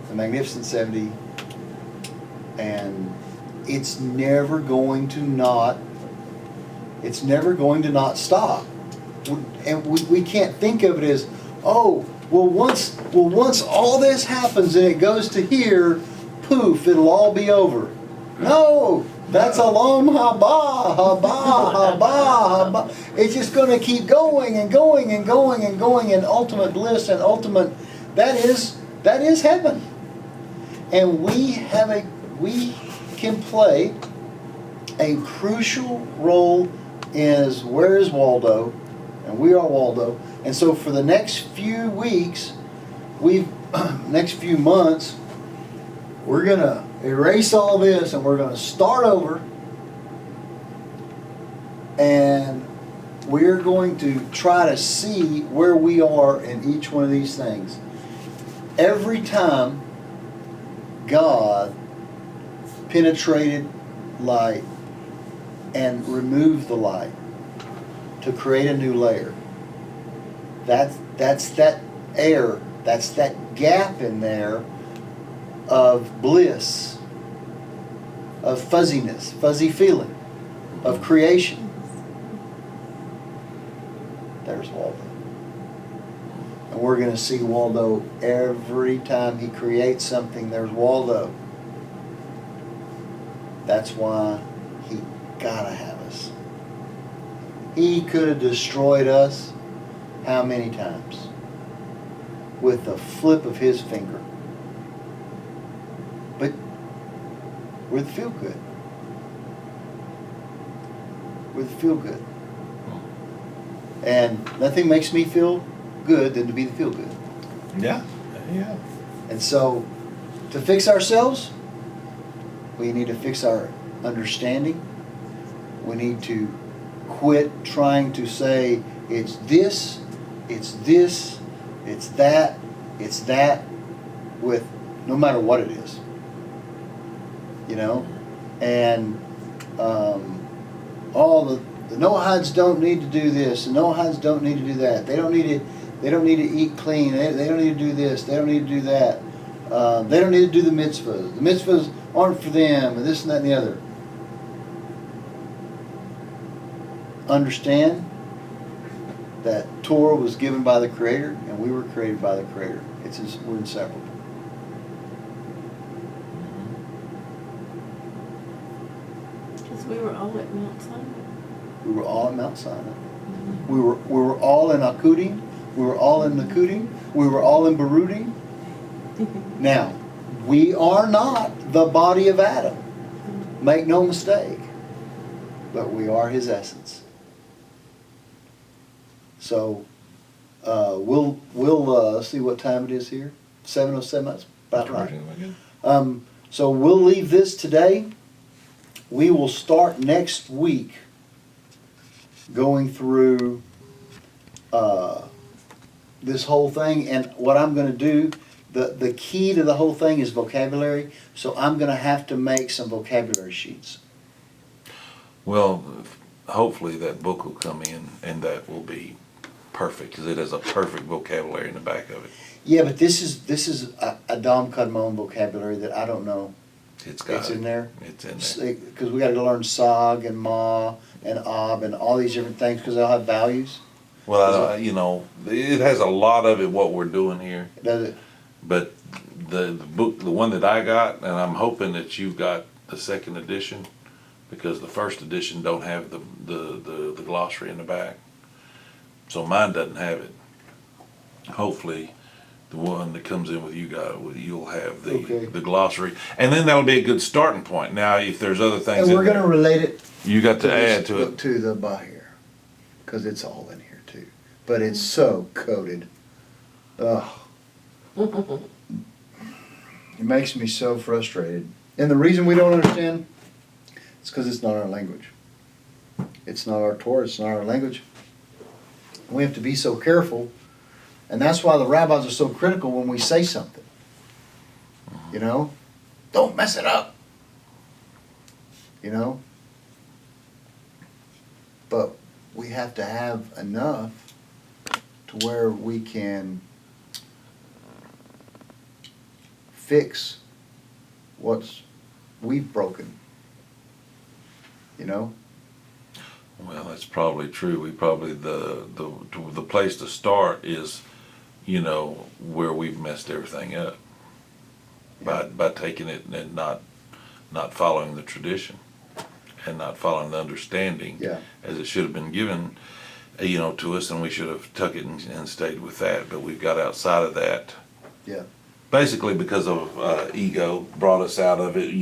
the Magnificent 70, and it's never going to not stop. And we can't think of it as, once all this happens and it goes to here, poof, it'll all be over. No, That's a long haba, haba, haba, haba. It's just going to keep going and going and going and going, and ultimate bliss and ultimate. That is heaven. And we can play a crucial role is where is Waldo, and we are Waldo. And so for the next few weeks, next few months, we're gonna erase all this and we're gonna start over, and we're going to try to see where we are in each one of these things. Every time God penetrated light and removed the light to create a new layer, that's that air, that's that gap in there of bliss, of fuzziness, fuzzy feeling, of creation. There's Waldo. And we're going to see Waldo every time he creates something. There's Waldo. That's why he gotta have us. He could have destroyed us how many times? With the flip of his finger. But we're the feel good. We're the feel good. And nothing makes me feel good than to be the feel good. Yeah, yeah. And so, to fix ourselves, we need to fix our understanding. We need to quit trying to say it's this, it's this, it's that, with no matter what it is. You know? And all the Noahides don't need to do this, the Noahides don't need to do that. They don't need to eat clean. They don't need to do this. They don't need to do that. They don't need to do the mitzvahs. The mitzvahs aren't for them, and this and that and the other. Understand that Torah was given by the Creator, and we were created by the Creator. We're inseparable. Because we were all at Mount Sinai. We were all at Mount Sinai. We were all in Akudim. We were all in Nakudim. We were all in Berudim. Now, we are not the body of Adam. Make no mistake. But we are his essence. So, we'll see what time it is here. 7:07. That's about right. So we'll leave this today. We will start next week going through this whole thing, and what I'm going to do, the key to the whole thing is vocabulary, so I'm going to have to make some vocabulary sheets. Well, hopefully that book will come in and that will be perfect, because it has a perfect vocabulary in the back of it. Yeah, but this is a Dom Kadmon vocabulary that I don't know. It's in there. It's in there. Because we got to learn Sag and Ma and Ab and all these different things because they'll have values. Well, it has a lot of it, what we're doing here. Does it? But the book, the one that I got, and I'm hoping that you've got the second edition, because the first edition don't have the glossary in the back. So mine doesn't have it. Hopefully, the one that comes in with you guys, you'll have the glossary, and then that'll be a good starting point. Now, if there's other things, And we're going to relate it. You got to add to it to the Bahir, because it's all in here too. But it's so coded. Ugh. It makes me so frustrated. And the reason we don't understand is because it's not our language. It's not our Torah. It's not our language. We have to be so careful. And that's why the rabbis are so critical when we say something. You know? Don't mess it up. You know? But we have to have enough to where we can fix what's we've broken. You know? Well, that's probably true. We probably the place to start is, where we've messed everything up by taking it and not following the tradition. and not following the understanding. Yeah. As it should have been given, to us, and we should have took it and stayed with that, but we've got outside of that. Yeah. Basically because of ego, brought us out of it,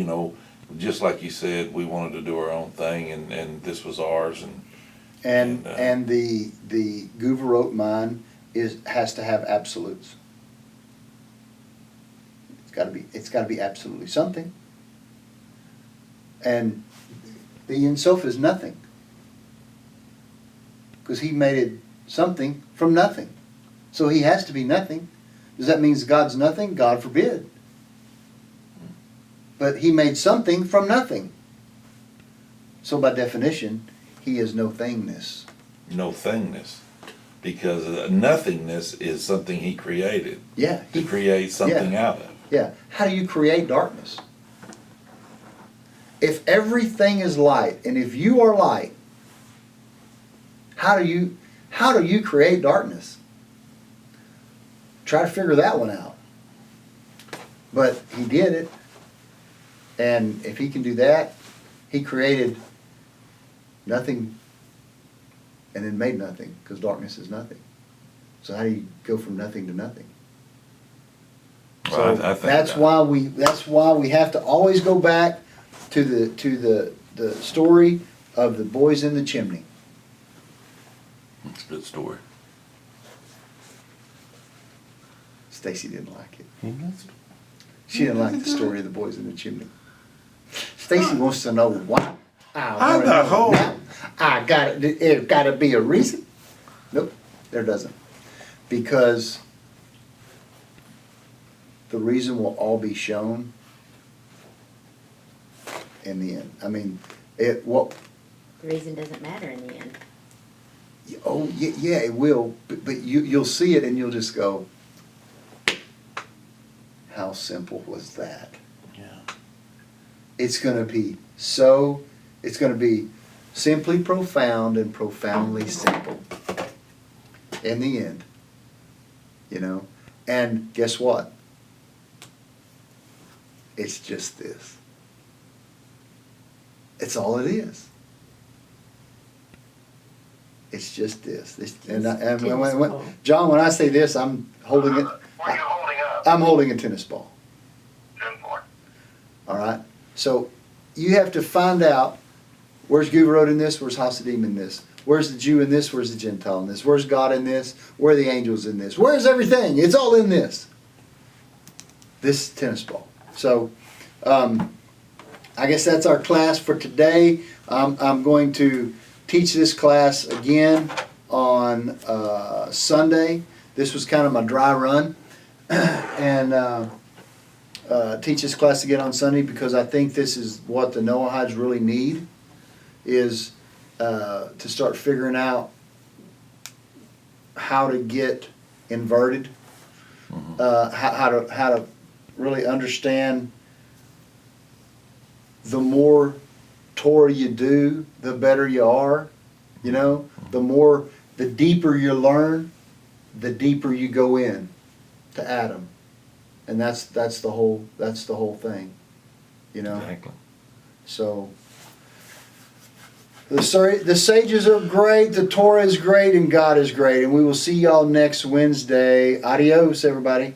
just like you said, we wanted to do our own thing, and this was ours, And the Gouverot mind has to have absolutes. It's gotta be absolutely something. And the Ein Sof is nothing. Because he made it something from nothing. So he has to be nothing. Does that mean God's nothing? God forbid. But he made something from nothing. So by definition, he is no thingness. no thingness. Because nothingness is something he created. Yeah. He creates something out of. Yeah. How do you create darkness? If everything is light, and if you are light, how do you create darkness? Try to figure that one out. But he did it. And if he can do that, he created nothing and then made nothing, because darkness is nothing. So how do you go from nothing to nothing? Well, So I think that's why we have to always go back to the story of the boys in the chimney. It's a good story. Stacy didn't like it. She didn't like the story of the boys in the chimney. Stacy wants to know why. I know. I got it. It got to be a reason. Nope, there doesn't. Because the reason will all be shown in the end. I mean, The reason doesn't matter in the end. Oh, yeah, it will. But you'll see it and you'll just go, how simple was that? Yeah. It's going to be simply profound and profoundly simple in the end. And guess what? It's just this. It's all it is. It's just this. John, when I say this, I'm holding it. What are you holding up? I'm holding a tennis ball. 10-4. All right. So you have to find out where's Gouverot in this, where's Hasidim in this, where's the Jew in this, where's the Gentile in this, where's God in this, where are the angels in this, where's everything? It's all in this. This tennis ball. So I guess that's our class for today. I'm going to teach this class again on Sunday. This was kind of my dry run. And teach this class again on Sunday because I think this is what the Noahides really need, is to start figuring out how to get inverted, how to really understand the more Torah you do, the better you are. The deeper you learn, the deeper you go in to Adam. And that's the whole thing, Exactly. So the sages are great, the Torah is great, and God is great. And we will see y'all next Wednesday. Adios, everybody.